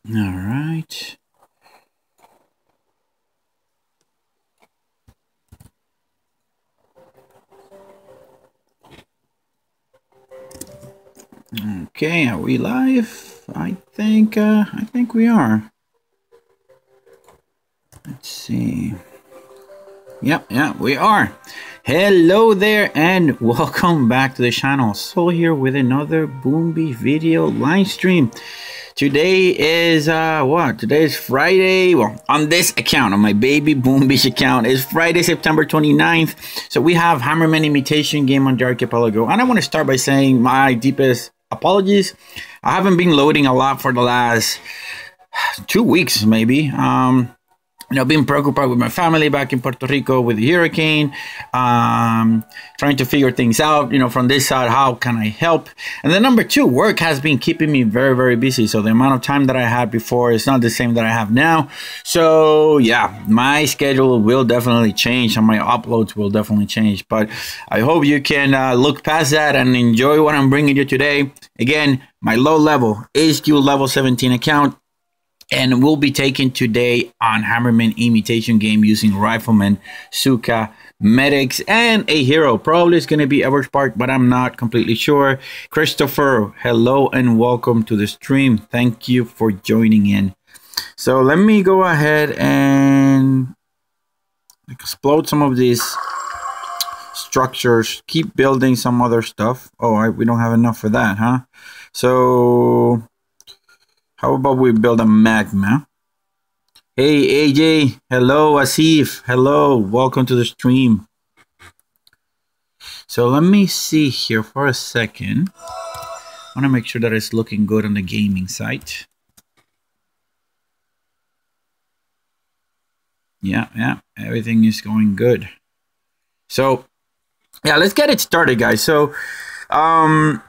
All right. Okay, are we live? I think we are. Let's see. Yep, we are. Hello there and welcome back to the channel. So here with another Boomby video live stream. Today is what? Today is Friday. Well, on this account, on my baby Boombish account, is Friday, September 29th. So we have Hammerman Imitation Game on the archipelago. And I want to start by saying my deepest apologies. I haven't been loading a lot for the last 2 weeks, maybe. You know, being preoccupied with my family back in Puerto Rico with the hurricane, trying to figure things out, you know, from this side, how can I help? And then number two, work has been keeping me very, very busy. So the amount of time that I had before is not the same that I have now. So yeah, my schedule will definitely change and my uploads will definitely change. But I hope you can look past that and enjoy what I'm bringing you today. Again, my low level HQ level 17 account. And we'll be taking today on Hammerman Imitation Game using Rifleman, Zooka, medics, and a hero. Probably it's going to be Everspark, but I'm not completely sure. Christopher, hello and welcome to the stream. Thank you for joining in. So let me go ahead and explode some of these structures. Keep building some other stuff. Oh, we don't have enough for that, huh? So how about we build a magma? Hey, AJ. Hello, Asif. Hello. Welcome to the stream. So let me see here for a second. I want to make sure that it's looking good on the gaming site. Yeah. Everything is going good. So, yeah, let's get it started, guys. So, I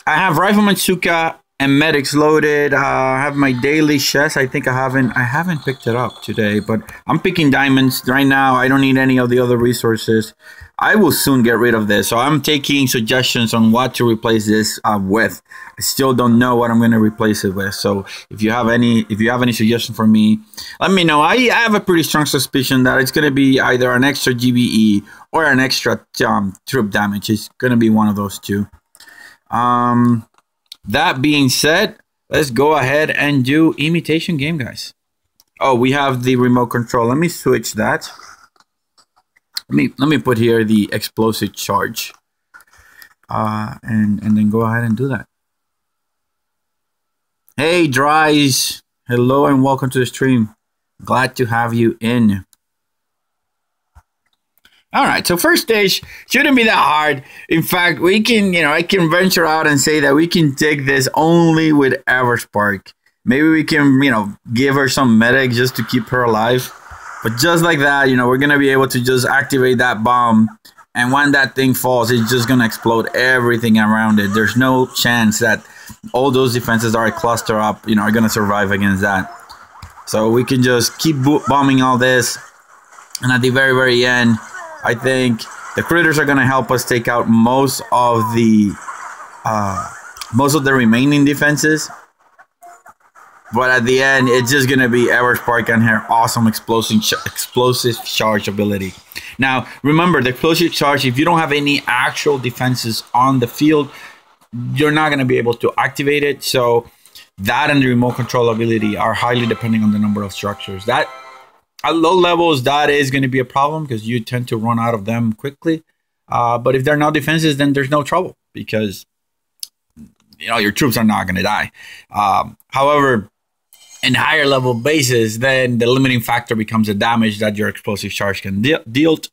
have Rifleman, Zooka, and medics loaded. I have my daily chest. I think I haven't picked it up today, but I'm picking diamonds right now. I don't need any of the other resources. I will soon get rid of this. So I'm taking suggestions on what to replace this with. I still don't know what I'm going to replace it with. So if you have any suggestion for me, let me know. I have a pretty strong suspicion that it's going to be either an extra GBE or an extra troop damage. It's going to be one of those two. That being said, let's go ahead and do imitation game, guys. Oh, we have the remote control. Let me switch that. Let me put here the explosive charge. And then go ahead and do that. Hey, Dries. Hello and welcome to the stream. Glad to have you in. All right, so first stage shouldn't be that hard. In fact, we can, I can venture out and say that we can take this only with Everspark. Maybe we can, give her some medic just to keep her alive. But just like that, we're going to be able to just activate that bomb. And when that thing falls, it's just going to explode everything around it. There's no chance that all those defenses that are clustered up, are going to survive against that. So we can just keep bombing all this. And at the very, very end, I think the critters are going to help us take out most of the remaining defenses. But at the end, it's just going to be Everspark and her awesome explosive charge ability. Now, remember, the explosive charge, if you don't have any actual defenses on the field, you're not going to be able to activate it. So that and the remote control ability are highly depending on the number of structures. That at low levels, that is going to be a problem because you tend to run out of them quickly. But if they're not defenses, then there's no trouble because, your troops are not going to die. However, in higher level bases, then the limiting factor becomes the damage that your explosive charge can deal. Yeah.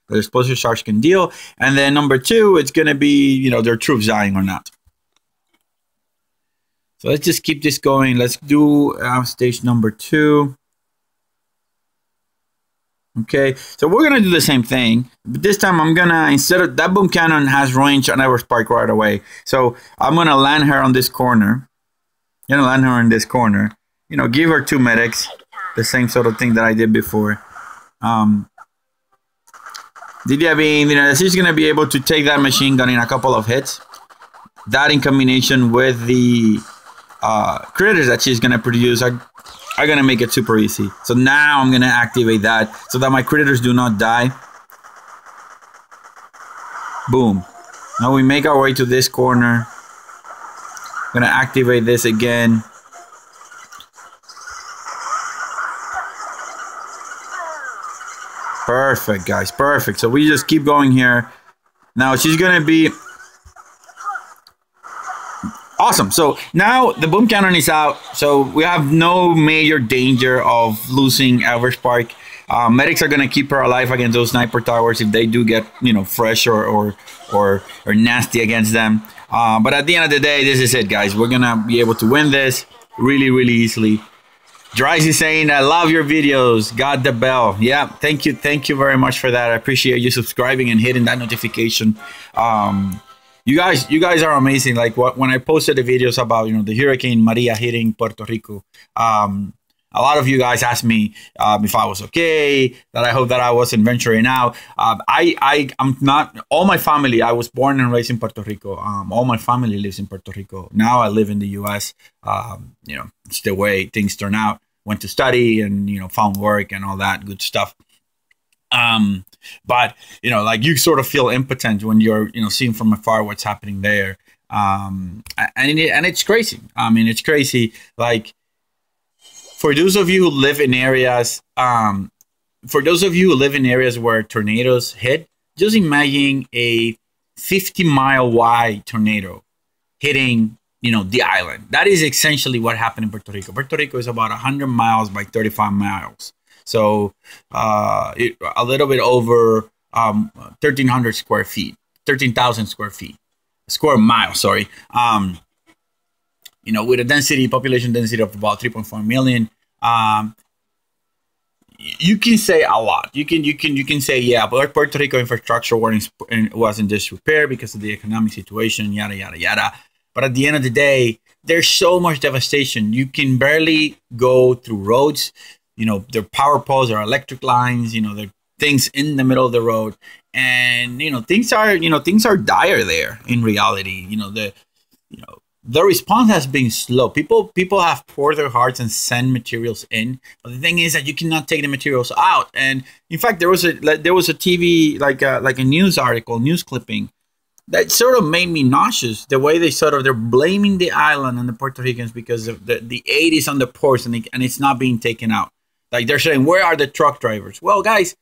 The explosive charge can deal. And then number two, it's going to be, their troops dying or not. So let's just keep this going. Let's do stage number 2. Okay, so we're gonna do the same thing, but this time I'm gonna, instead of that boom cannon has range on Everspark right away. So I'm gonna land her on this corner. Give her 2 medics, the same sort of thing that I did before. She's gonna be able to take that machine gun in a couple of hits. That in combination with the critters that she's gonna produce are gonna make it super easy. So now I'm gonna activate that so that my critters do not die. Boom. Now we make our way to this corner. I'm gonna activate this again. Perfect, guys, perfect. So we just keep going here. Now she's gonna be awesome. So now the boom cannon is out, so we have no major danger of losing Everspark. Medics are gonna keep her alive against those sniper towers if they do get, you know, fresh or nasty against them. But at the end of the day, this is it, guys. We're gonna be able to win this really, really easily. Dries is saying, I love your videos. Got the bell. Yeah, thank you very much for that. I appreciate you subscribing and hitting that notification. You guys are amazing. Like when I posted the videos about, you know, the Hurricane Maria hitting Puerto Rico, a lot of you guys asked me if I was okay, that I hope that I wasn't venturing out. I'm not. All my family, I was born and raised in Puerto Rico. All my family lives in Puerto Rico. Now I live in the U.S. You know, it's the way things turn out. Went to study and, you know, found work and all that good stuff. But, you know, like you sort of feel impotent when you're, you know, seeing from afar what's happening there. And it's crazy. I mean, it's crazy. Like, for those of you who live in areas, where tornadoes hit, just imagine a 50-mile wide tornado hitting, you know, the island. That is essentially what happened in Puerto Rico. Puerto Rico is about 100 miles by 35 miles. So a little bit over 1,300 square feet, 13,000 square feet, square miles, sorry. You know, with a population density of about 3.4 million, you can say a lot. You can say, yeah, but Puerto Rico infrastructure was in disrepair because of the economic situation, yada yada yada. But at the end of the day, there's so much devastation. You can barely go through roads. You know, there are power poles, there are electric lines. You know, there are things in the middle of the road, and you know, things are dire there. In reality, the response has been slow. People have poured their hearts and sent materials in, but the thing is that you cannot take the materials out. And in fact, there was a TV like a news article, news clipping, that sort of made me nauseous. The way they're blaming the island and the Puerto Ricans because of the aid is on the ports and it's not being taken out. Like they're saying, where are the truck drivers? Well, guys,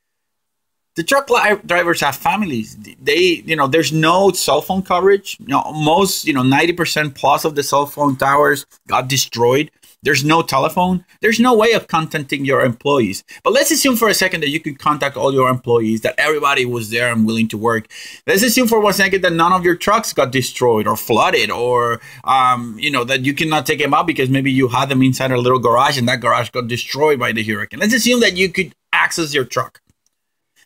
the truck drivers have families. There's no cell phone coverage. Most, 90% plus of the cell phone towers got destroyed. There's no telephone. There's no way of contacting your employees. But let's assume for a second that you could contact all your employees, that everybody was there and willing to work. Let's assume for 1 second that none of your trucks got destroyed or flooded, or, that you cannot take them out because maybe you had them inside a little garage and that garage got destroyed by the hurricane. Let's assume that you could access your truck.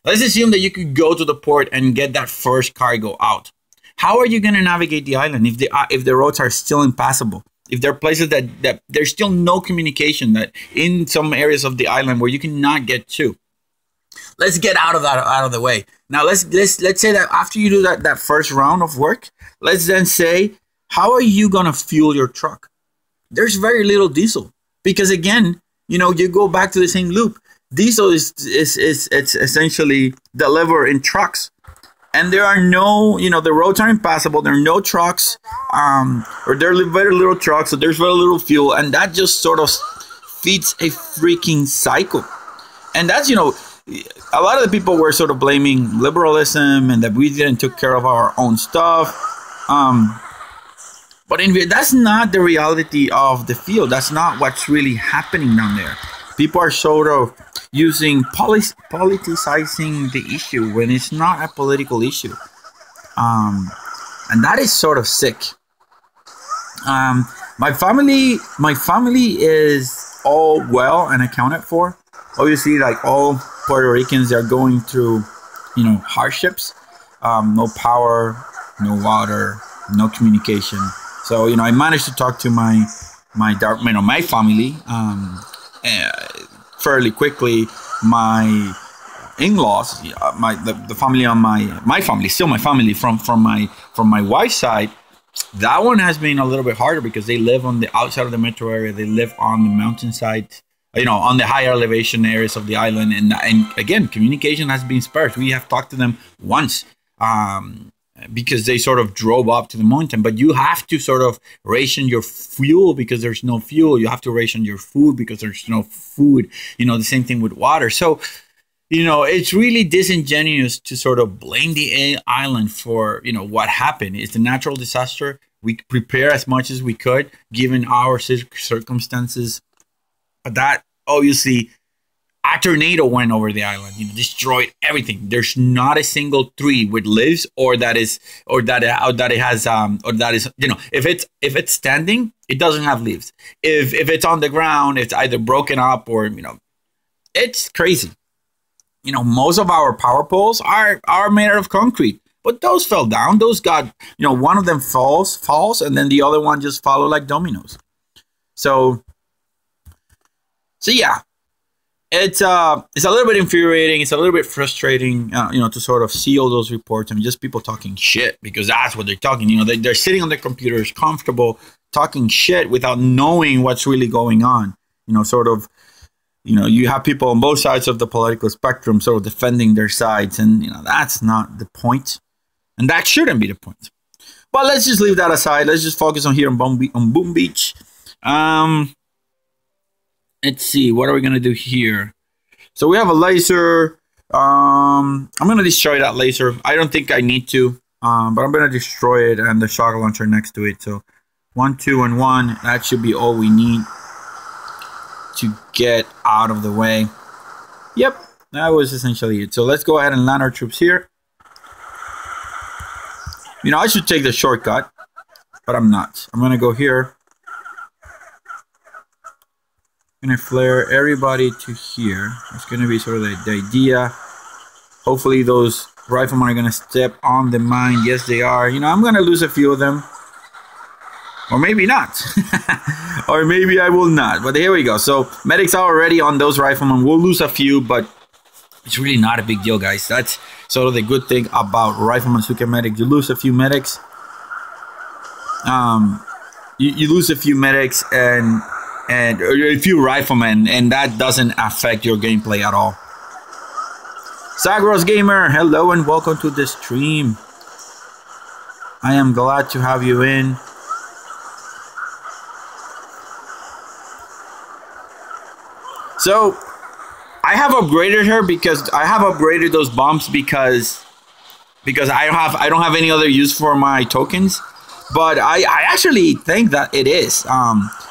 Let's assume that you could go to the port and get that first cargo out. How are you going to navigate the island if the roads are still impassable? If there are places that there's still no communication, that in some areas of the island where you cannot get to? Let's get out of the way. Now let's say that after you do that first round of work, let's then say, how are you going to fuel your truck? There's very little diesel, because again, you go back to the same loop. Diesel is essentially delivered in trucks, and there are no, the roads are impassable. There are no trucks, or there are very little trucks, so there's very little fuel, and that just sort of feeds a freaking cycle. And that's, a lot of the people were sort of blaming liberalism and that we didn't take care of our own stuff. But that's not the reality of the field. That's not what's really happening down there. People are sort of politicizing the issue when it's not a political issue. And that is sort of sick. My family is all well and accounted for. Obviously, like all Puerto Ricans, they're going through, hardships. No power, no water, no communication. So, I managed to talk to my family fairly quickly. My in-laws, the family on my family, still my family from my wife's side, That one has been a little bit harder because they live on the outside of the metro area. They live on the mountainside, you know, on the higher elevation areas of the island. And again, communication has been sparse. We have talked to them once because they sort of drove up to the mountain. But you have to sort of ration your fuel because there's no fuel. You have to ration your food because there's no food. You know, the same thing with water. So, you know, it's really disingenuous to sort of blame the island for, you know, what happened. It's a natural disaster. We prepare as much as we could, given our circumstances. But that, obviously, a tornado went over the island, you know, destroyed everything. There's not a single tree with leaves, or that is, you know, if it's standing, it doesn't have leaves. If it's on the ground, it's either broken up or, you know, it's crazy. You know, most of our power poles are made out of concrete, but those fell down. Those got, you know, one of them falls, and then the other one just follow like dominoes. So yeah, it's a little bit infuriating. It's a little bit frustrating, you know, to sort of see all those reports and just people talking shit, because that's what they're talking. You know, they're sitting on their computers, comfortable, talking shit without knowing what's really going on. You know, sort of. You know, you have people on both sides of the political spectrum sort of defending their sides, and, you know, that's not the point, and that shouldn't be the point. But let's just leave that aside. Let's just focus on here on Boom Beach. Let's see, what are we gonna do here? So we have a laser. I'm gonna destroy that laser. I don't think I need to, but I'm gonna destroy it and the shock launcher next to it. So 1, 2, and 1. That should be all we need to get out of the way. Yep, that was essentially it. So let's go ahead and land our troops here. You know, I should take the shortcut, but I'm not. I'm gonna go here. I'm gonna flare everybody to here. It's gonna be sort of the idea. Hopefully those riflemen are gonna step on the mine. Yes, they are. You know, I'm gonna lose a few of them. Or maybe not. Or maybe I will not. But here we go. So medics are already on those riflemen. We'll lose a few, but it's really not a big deal, guys. That's sort of the good thing about Rifleman Zooka medics. You lose a few medics. You lose a few medics and a few riflemen, and that doesn't affect your gameplay at all. Zagros Gamer, hello and welcome to the stream. I am glad to have you in. So I have upgraded her because I have upgraded those bombs because I don't have any other use for my tokens. But I actually think that it is.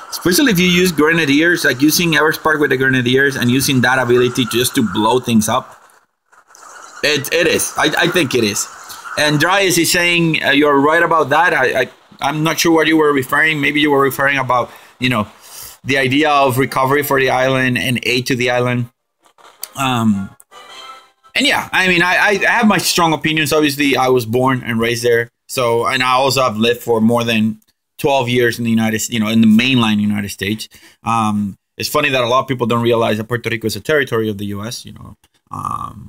Especially if you use Grenadiers, like using Everspark with the Grenadiers and using that ability just to blow things up. It is. I think it is. And Dryas is saying you're right about that. I'm not sure what you were referring. Maybe you were referring about, you know, the idea of recovery for the island and aid to the island. And yeah, I mean, I have my strong opinions. Obviously, I was born and raised there. So, and I also have lived for more than 12 years in the United States, you know, in the mainland United States. It's funny that a lot of people don't realize that Puerto Rico is a territory of the U.S., you know,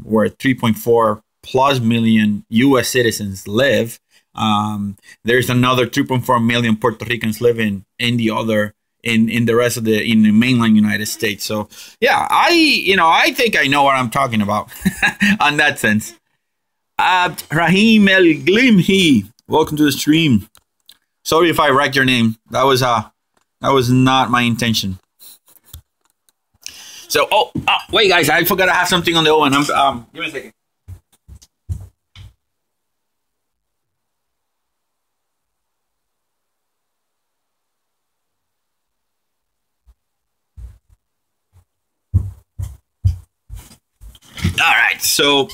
where 3.4+ million U.S. citizens live. There's another 2.4 million Puerto Ricans living in the rest of the mainland United States. So yeah, I think I know what I'm talking about on that sense. Rahim El Glimhi, welcome to the stream. Sorry if I wrecked your name. That was not my intention. So wait guys, I forgot to have something on the oven. Give me a second. All right, so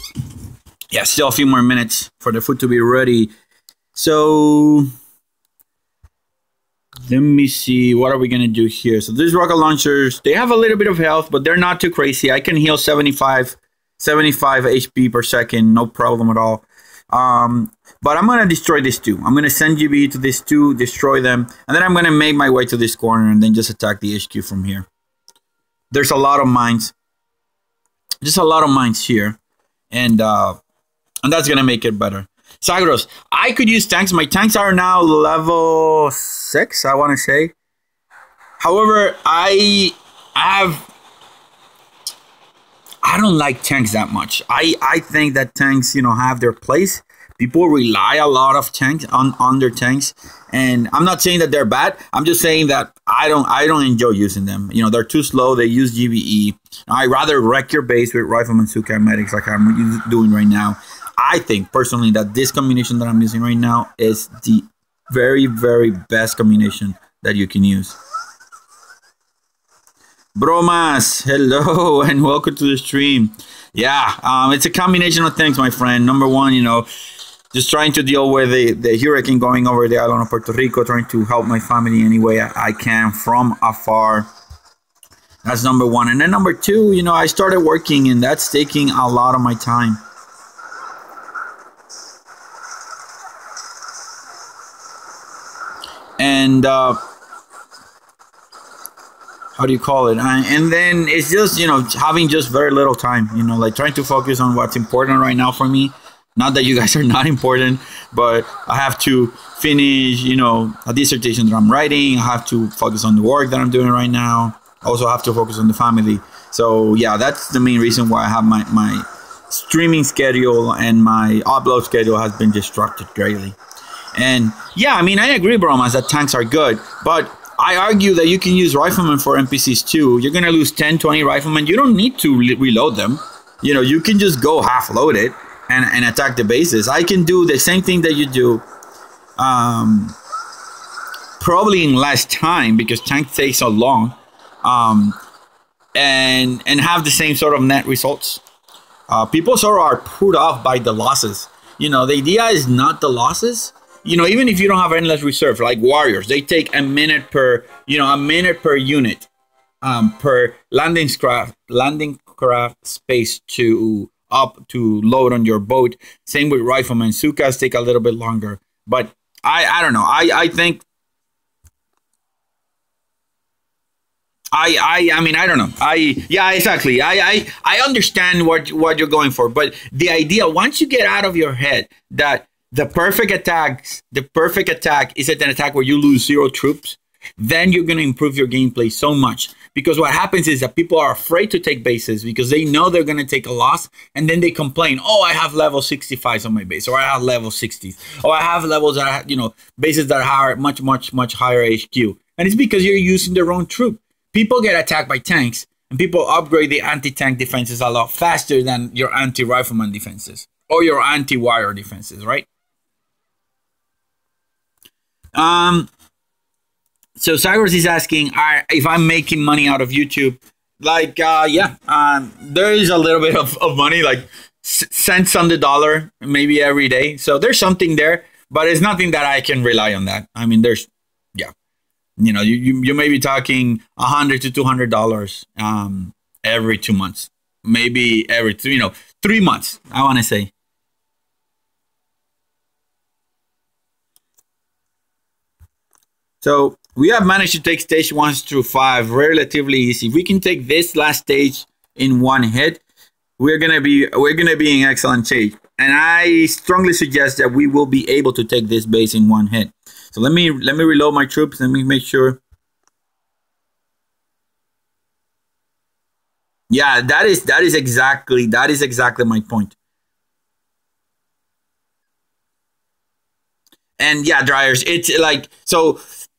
yeah, still a few more minutes for the food to be ready. So let me see, what are we gonna do here? So these rocket launchers, they have a little bit of health, but they're not too crazy. I can heal 75 HP per second, no problem at all. But I'm gonna destroy this too. I'm gonna send GBE to this two, destroy them, and then I'm gonna make my way to this corner and then just attack the HQ from here. There's a lot of mines. Just a lot of mines here, and that's gonna make it better. Zagros, I could use tanks. My tanks are now level 6, I want to say. However, I don't like tanks that much. I think that tanks, you know, have their place. People rely a lot of tanks on their tanks, and I'm not saying that they're bad. I'm just saying that I don't enjoy using them. You know, they're too slow. They use GBE. I'd rather wreck your base with Rifleman, Zooka, and medics like I'm doing right now. I think personally that this combination that I'm using right now is the very, very best combination that you can use. Bromas, hello and welcome to the stream. Yeah, it's a combination of things, my friend. Number one, you know, just trying to deal with the hurricane going over the island of Puerto Rico, trying to help my family any way I can from afar. That's number one. And then number two, you know, I started working, and that's taking a lot of my time. And how do you call it? And then it's just, you know, having just very little time, you know, like trying to focus on what's important right now for me. Not that you guys are not important, but I have to finish, you know, a dissertation that I'm writing. I have to focus on the work that I'm doing right now. I also have to focus on the family. So yeah, that's the main reason why I have my streaming schedule and my upload schedule has been disrupted greatly. And yeah, I mean, I agree, Bromas, that tanks are good, but I argue that you can use Rifleman for NPCs too. You're going to lose 10, 20 Riflemen. You don't need to reload them. You know, you can just go half loaded and attack the bases. I can do the same thing that you do, probably in less time because tank takes so long, and have the same sort of net results. People sort of are put off by the losses. You know, the idea is not the losses. You know, even if you don't have endless reserve, like warriors, they take a minute per, you know, a minute per unit, per landing craft space to load on your boat. Same with Rifleman. Zookas take a little bit longer, but I don't know. I think I mean, I don't know. Yeah, exactly. I understand what you're going for, but the idea, once you get out of your head that the perfect attack is an attack where you lose 0 troops, then you're going to improve your gameplay so much. Because what happens is that people are afraid to take bases because they know they're going to take a loss, and then they complain, oh, I have level 65s on my base, or I have level 60s, or I have levels that are, you know, bases that are much higher HQ. And it's because you're using the wrong troop. People get attacked by tanks, and people upgrade the anti-tank defenses a lot faster than your anti-rifleman defenses or your anti-wire defenses, right? So Cyrus is asking if I'm making money out of YouTube. Like, yeah, there is a little bit of money, like cents on the dollar, maybe every day. So there's something there, but it's nothing that I can rely on that. I mean, there's, yeah, you know, you may be talking $100 to $200 every 2 months, maybe every 3 months, I want to say. So we have managed to take stage 1 through 5 relatively easy. If we can take this last stage in one hit, we're gonna be in excellent shape. And I strongly suggest that we will be able to take this base in one hit. So let me reload my troops. Let me make sure. Yeah, that is exactly my point. And yeah, dryers. It's like, so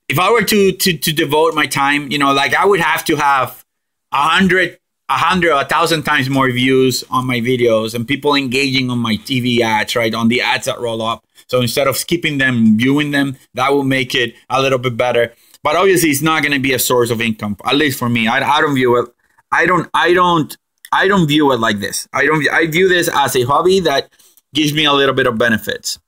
if I were to devote my time, you know, like I would have to have 1,000 times more views on my videos and people engaging on my TV ads, right? On the ads that roll up. So instead of skipping them, viewing them, that will make it a little bit better. But obviously it's not going to be a source of income, at least for me. I don't view it. I don't view it like this. I view this as a hobby that gives me a little bit of benefits.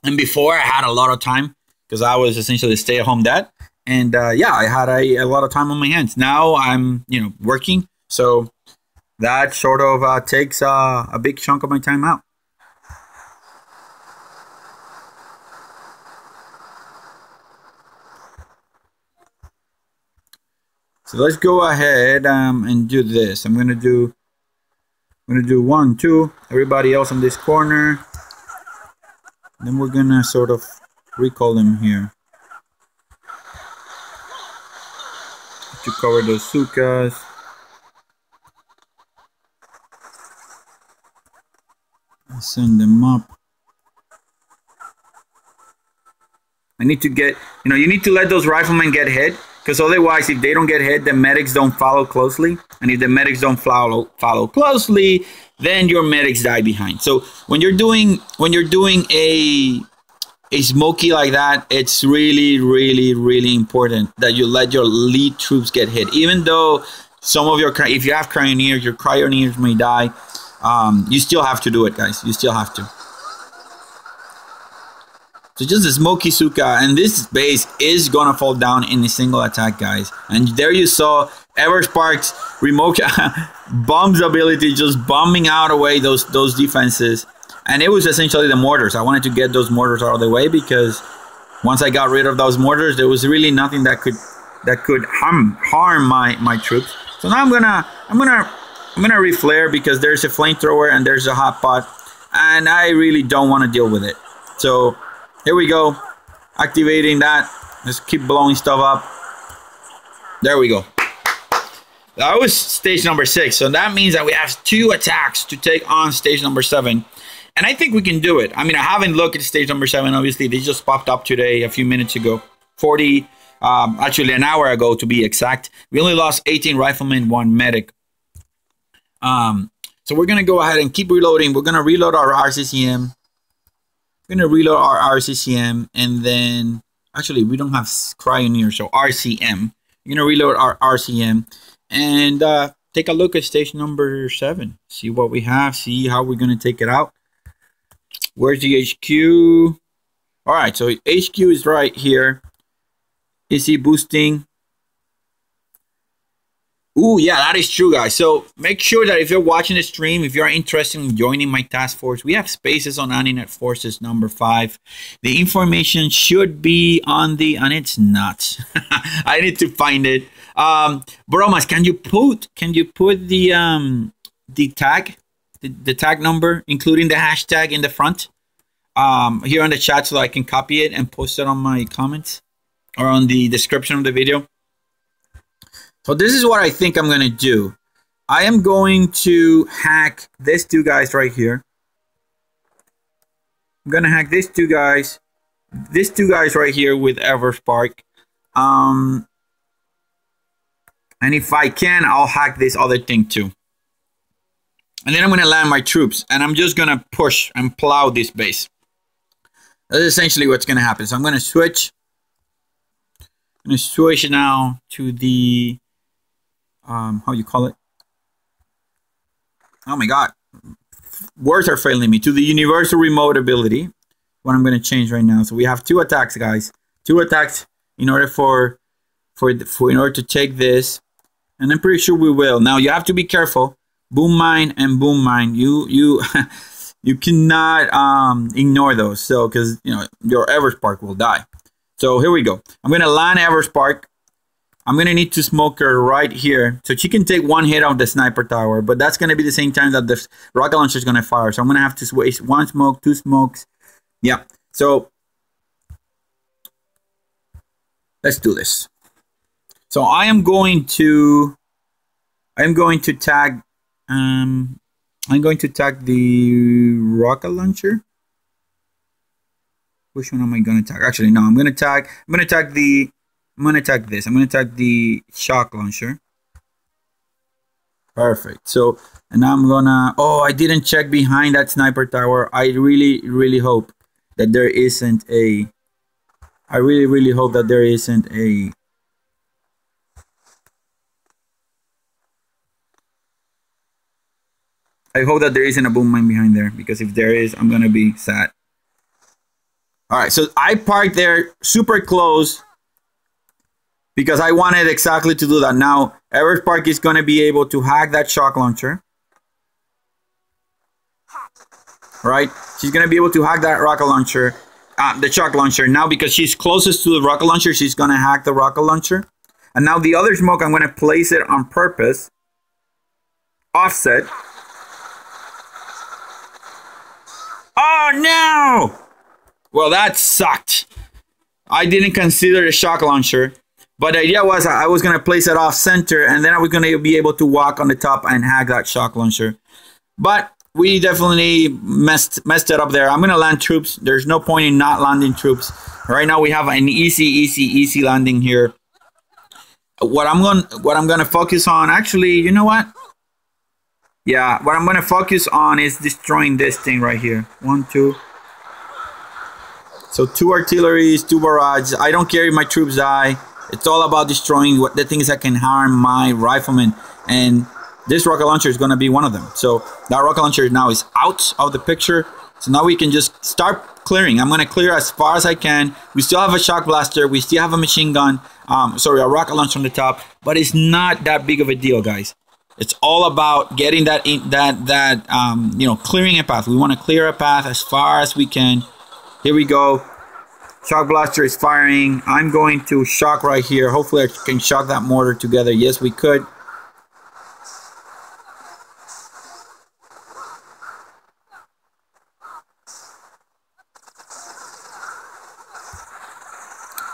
And before I had a lot of time, because I was essentially a stay-at-home dad, and yeah, I had a lot of time on my hands. Now I'm, you know, working, so that sort of takes a big chunk of my time out. So let's go ahead and do this. I'm gonna do 1, 2. Everybody else in this corner. Then we're gonna sort of recall them here to cover those Zookas. Send them up. I need to get, you need to let those riflemen get hit, because otherwise, if they don't get hit, the medics don't follow closely, and if the medics don't follow closely, then your medics die behind. So when you're doing a smoky like that, it's really, really, really important that you let your lead troops get hit. Even though some of if you have cryoneers, your cryoneers may die, you still have to do it, guys. You still have to. So just a smoky Zooka, and this base is gonna fall down in a single attack, guys. And there you saw Everspark's remote bombs ability just bombing out away those defenses. And it was essentially the mortars. I wanted to get those mortars out of the way, because once I got rid of those mortars, there was really nothing that could harm my troops. So now I'm gonna reflare, because there's a flamethrower and there's a hot pot, and I really don't want to deal with it. So here we go, activating that. Let's keep blowing stuff up. There we go. That was stage number 6. So that means that we have 2 attacks to take on stage number 7. And I think we can do it. I mean, I haven't looked at stage number 7. Obviously, they just popped up today a few minutes ago. Actually an hour ago to be exact. We only lost 18 riflemen, 1 medic. So we're going to go ahead and keep reloading. We're going to reload our RCCM. We're going to reload our RCCM, and then, actually, we don't have cryoneer, so RCM. We're going to reload our RCM, and take a look at stage number 7. See what we have, see how we're going to take it out. Where's the HQ? All right, so HQ is right here. Is he boosting? Ooh, yeah, that is true, guys. So make sure that if you're watching the stream, if you're interested in joining my task force, we have spaces on Antinet Forces number 5. The information should be on the, and it's not. I need to find it. Bromas, can you put the tag, the tag number, including the hashtag in the front, here on the chat, so I can copy it and post it on my comments or on the description of the video? So this is what I think I'm going to do. I am going to hack these 2 guys right here. I'm going to hack these 2 guys. These 2 guys right here with Everspark. And if I can, I'll hack this other thing too. And then I'm going to land my troops. And I'm just going to push and plow this base. That's essentially what's going to happen. So I'm going to switch. I'm going to switch now to the... how you call it? Oh my god, words are failing me. To the universal remote ability, what I'm going to change right now. So we have 2 attacks, guys. 2 attacks in order in order to take this, and I'm pretty sure we will. Now you have to be careful. Boom mine and boom mine. You cannot ignore those. So because your Everspark will die. So here we go. I'm going to land Everspark. I'm going to need to smoke her right here. So she can take 1 hit of the sniper tower. But that's going to be the same time that the rocket launcher is going to fire. So I'm going to have to waste 1 smoke, 2 smokes. Yeah. So let's do this. So I am going to tag the rocket launcher. Which one am I going to tag? Actually, no, I'm going to tag this. I'm going to tag the shock launcher. Perfect. So, and now I'm going to... Oh, I didn't check behind that sniper tower. I really, really hope that there isn't a... I really, really hope that there isn't a... I hope that there isn't a boom mine behind there. Because if there is, I'm going to be sad. Alright, so I parked there super close. Because I wanted exactly to do that. Now, Everspark is going to be able to hack that shock launcher. Right? She's going to be able to hack that rocket launcher. The shock launcher. Now, because she's closest to the rocket launcher, she's going to hack the rocket launcher. And now the other smoke, I'm going to place it on purpose. Offset. Oh, no! Well, that sucked. I didn't consider the shock launcher. But the idea was I was going to place it off center, and then I was going to be able to walk on the top and hack that shock launcher. But we definitely messed it up there. I'm going to land troops. There's no point in not landing troops. Right now we have an easy landing here. What I'm going to focus on, actually, you know what? Yeah, what I'm going to focus on is destroying this thing right here. 1, 2. So 2 artilleries, 2 barrages. I don't care if my troops die. It's all about destroying the things that can harm my riflemen. And this rocket launcher is going to be one of them. So that rocket launcher now is out of the picture. So now we can just start clearing. I'm going to clear as far as I can. We still have a shock blaster. We still have a machine gun. Sorry, a rocket launcher on the top. But it's not that big of a deal, guys. It's all about getting you know, clearing a path. We want to clear a path as far as we can. Here we go. Shock blaster is firing. I'm going to shock right here. Hopefully I can shock that mortar together. Yes, we could.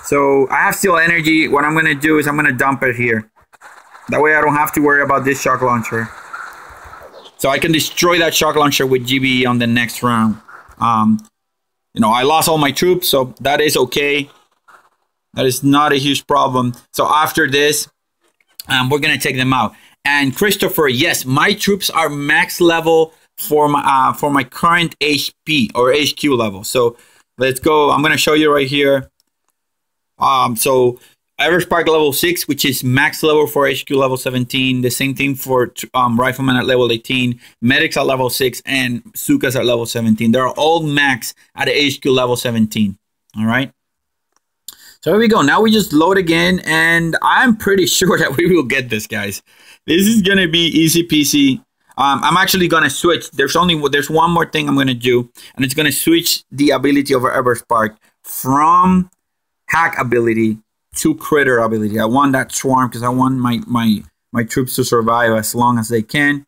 So I have still energy. What I'm going to do is I'm going to dump it here. That way I don't have to worry about this shock launcher. So I can destroy that shock launcher with GBE on the next round. You know, I lost all my troops, so that is okay. That is not a huge problem. So after this, we're going to take them out. And Christopher, yes, my troops are max level for my current HP or HQ level. So let's go. I'm going to show you right here. So Everspark level 6, which is max level for HQ level 17. The same thing for Rifleman at level 18, Medics at level 6, and Zookas at level 17. They're all max at the HQ level 17. All right. So here we go. Now we just load again, and I'm pretty sure that we will get this, guys. This is gonna be easy peasy. I'm actually gonna switch. There's one more thing I'm gonna do, and it's gonna switch the ability of Everspark from hack ability to critter ability. I want that swarm because I want my troops to survive as long as they can.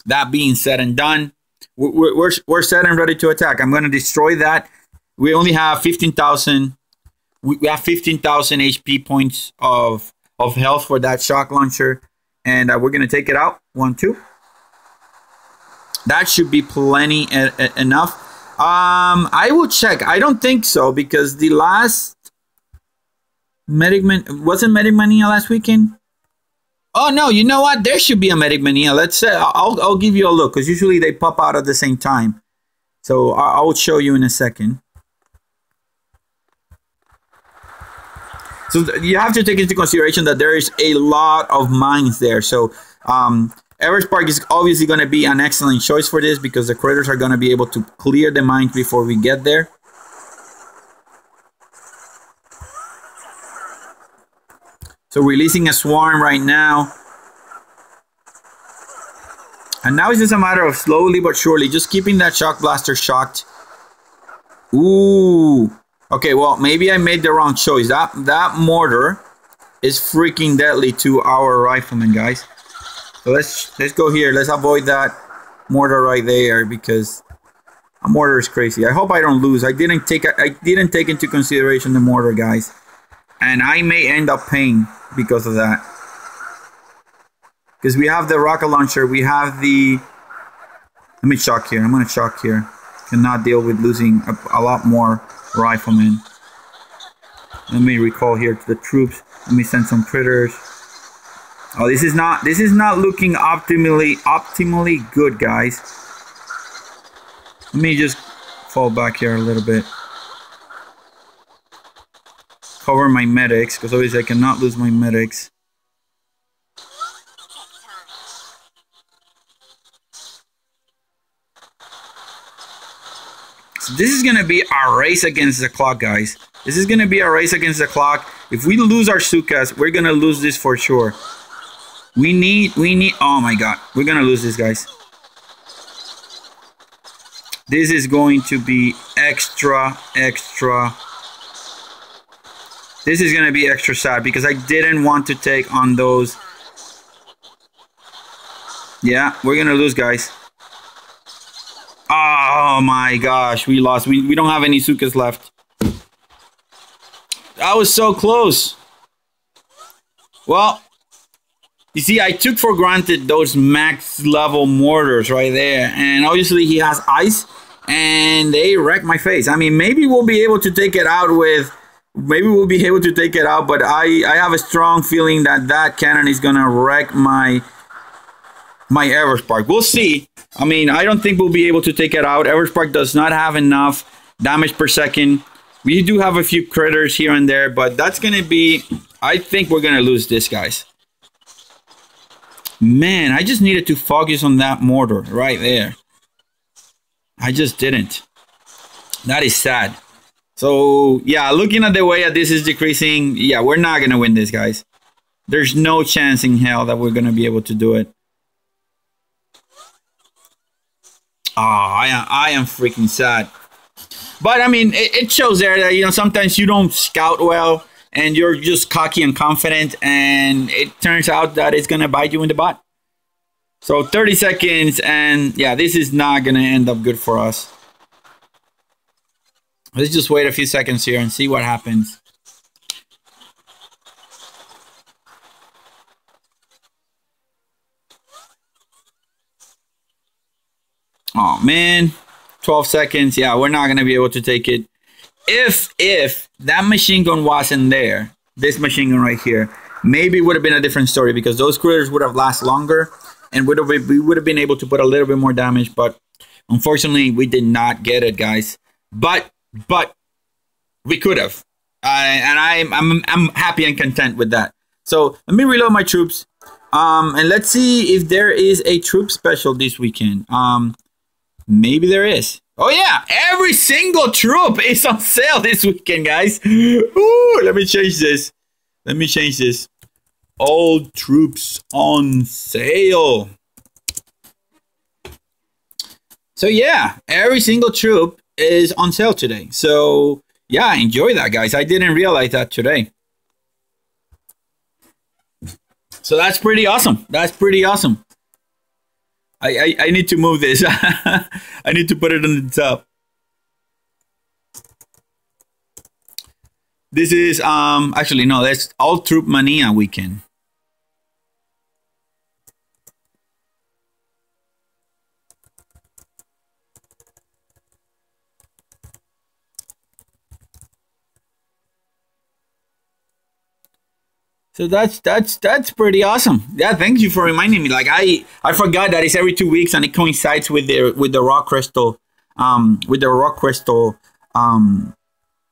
That being said and done, we're set and ready to attack. I'm going to destroy that. We only have 15,000. We have 15,000 HP points of health for that shock launcher, and we're going to take it out. 1, 2. That should be plenty enough. I will check. I don't think so because the last wasn't Medic Mania last weekend? Oh no, you know what? There should be a Medic Mania. Let's say I'll give you a look because usually they pop out at the same time. So I'll show you in a second. So you have to take into consideration that there is a lot of mines there. So Everspark is obviously going to be an excellent choice for this because the critters are going to be able to clear the mines before we get there. So releasing a swarm right now. And now it's just a matter of slowly but surely just keeping that shock blaster shocked. Ooh. Okay, well, maybe I made the wrong choice. That mortar is freaking deadly to our riflemen, guys. So let's go here. Let's avoid that mortar right there because a mortar is crazy. I hope I don't lose. I didn't take into consideration the mortar, guys. And I may end up paying because of that. Because we have the rocket launcher, we have the... Let me shock here. I'm going to shock here. Cannot deal with losing a lot more riflemen. Let me recall here to the troops. Let me send some critters. Oh, this is not looking optimally good, guys. Let me just fall back here a little bit. Cover my medics, because obviously I cannot lose my medics. So this is going to be a race against the clock, guys. This is going to be a race against the clock. If we lose our Zookas, we're going to lose this for sure. We need, oh my god. We're going to lose this, guys. This is going to be extra. This is going to be extra sad because I didn't want to take on those. Yeah, we're going to lose, guys. Ah, Oh my gosh, we lost. We don't have any Zookas left. That was so close. Well, you see, I took for granted those max level mortars right there. And obviously he has ice and they wrecked my face. I mean, maybe we'll be able to take it out with... Maybe we'll be able to take it out, but I have a strong feeling that that cannon is going to wreck my Everspark. We'll see. I mean, I don't think we'll be able to take it out. Everspark does not have enough damage per second. We do have a few critters here and there, but that's going to be... I think we're going to lose this, guys. Man, I just needed to focus on that mortar right there. I just didn't. That is sad. So, yeah, looking at the way that this is decreasing, yeah, we're not going to win this, guys. There's no chance in hell that we're going to be able to do it. Oh, I am freaking sad. But, I mean, it shows there that, you know, sometimes you don't scout well and you're just cocky and confident, and it turns out that it's going to bite you in the butt. So, 30 seconds, and, yeah, this is not going to end up good for us. Let's just wait a few seconds here and see what happens. Oh, man. 12 seconds. Yeah, we're not going to be able to take it. If that machine gun wasn't there, this machine gun right here, maybe it would have been a different story, because those critters would have lasted longer and we would have been able to put a little bit more damage. But unfortunately, we did not get it, guys. But we could have, and I'm happy and content with that. So let me reload my troops, and let's see if there is a troop special this weekend. Maybe there is. Oh yeah, every single troop is on sale this weekend, guys. Ooh, let me change this. Let me change this. All troops on sale. So yeah, every single troop is on sale today. So yeah, enjoy that, guys. I didn't realize that today. So that's pretty awesome. That's pretty awesome. I need to move this. I need to put it on the top. This is actually no, that's all troop mania weekend. So that's pretty awesome. Yeah, thank you for reminding me. Like I forgot that it's every 2 weeks and it coincides with the rock crystal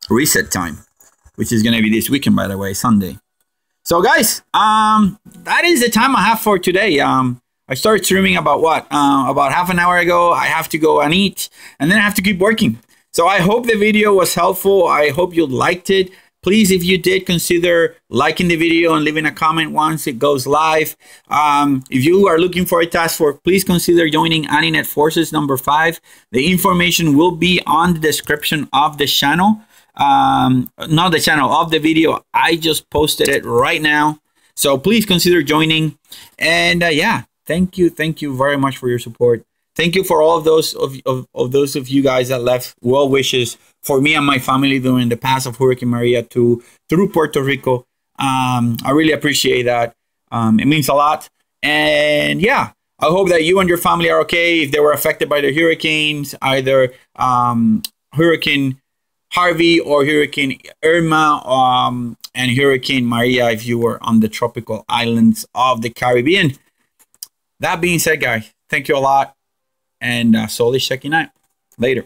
reset time, which is gonna be this weekend, by the way, Sunday. So guys, that is the time I have for today. I started streaming about half an hour ago. I have to go and eat, and then I have to keep working. So I hope the video was helpful. I hope you liked it. Please, if you did, consider liking the video and leaving a comment once it goes live. If you are looking for a task force, please consider joining Aninet Forces number 5. The information will be on the description of the channel. Not the channel, of the video. I just posted it right now. So please consider joining. And yeah, thank you very much for your support. Thank you for all of those of you guys that left well wishes for me and my family during the path of Hurricane Maria through Puerto Rico. I really appreciate that. It means a lot. And yeah, I hope that you and your family are okay if they were affected by the hurricanes, either Hurricane Harvey or Hurricane Irma, and Hurricane Maria if you were on the tropical islands of the Caribbean. That being said, guys, thank you a lot. And Sol is checking out. Later.